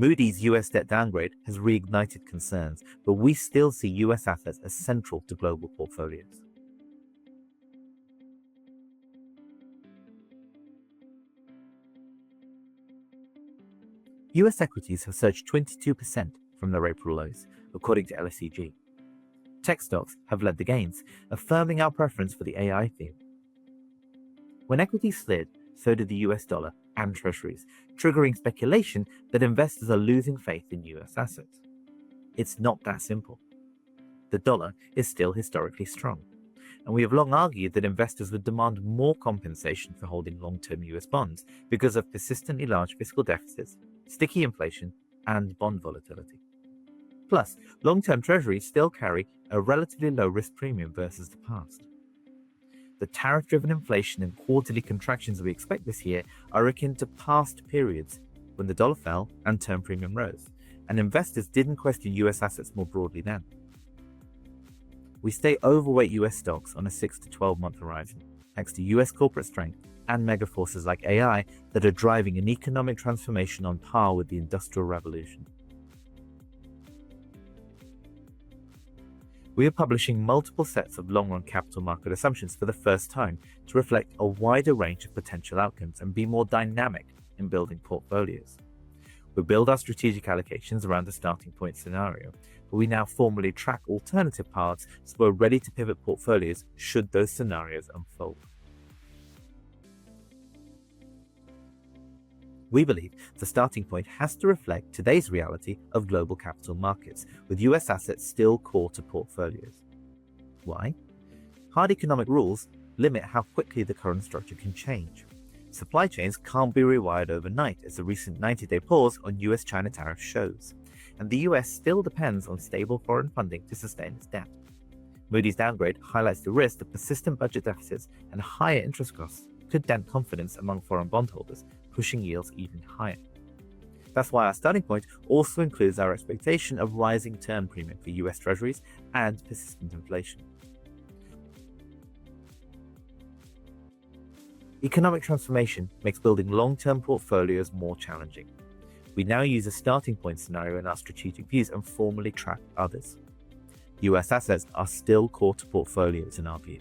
Moody's US debt downgrade has reignited concerns, but we still see US assets as central to global portfolios. US equities have surged 22% from their April lows, according to LSEG. Tech stocks have led the gains, affirming our preference for the AI theme. When equities slid, so did the US dollar and Treasuries, triggering speculation that investors are losing faith in US assets. It's not that simple. The dollar is still historically strong, and we have long argued that investors would demand more compensation for holding long-term US bonds because of persistently large fiscal deficits, sticky inflation, and bond volatility. Plus, long-term treasuries still carry a relatively low risk premium versus the past. The tariff-driven inflation and quarterly contractions we expect this year are akin to past periods when the dollar fell and term premium rose, and investors didn't question US assets more broadly then. We stay overweight US stocks on a 6 to 12-month horizon, thanks to US corporate strength and mega forces like AI that are driving an economic transformation on par with the Industrial Revolution. We are publishing multiple sets of long-run capital market assumptions for the first time to reflect a wider range of potential outcomes and be more dynamic in building portfolios. We build our strategic allocations around the starting point scenario, but we now formally track alternative paths so we're ready to pivot portfolios should those scenarios unfold. We believe the starting point has to reflect today's reality of global capital markets, with US assets still core to portfolios. Why? Hard economic rules limit how quickly the current structure can change. Supply chains can't be rewired overnight, as the recent 90-day pause on US-China tariffs shows, and the US still depends on stable foreign funding to sustain its debt. Moody's downgrade highlights the risk that persistent budget deficits and higher interest costs could dent confidence among foreign bondholders, pushing yields even higher. That's why our starting point also includes our expectation of rising term premium for US Treasuries and persistent inflation. Economic transformation makes building long-term portfolios more challenging. We now use a starting point scenario in our strategic views and formally track others. US assets are still core to portfolios in our view.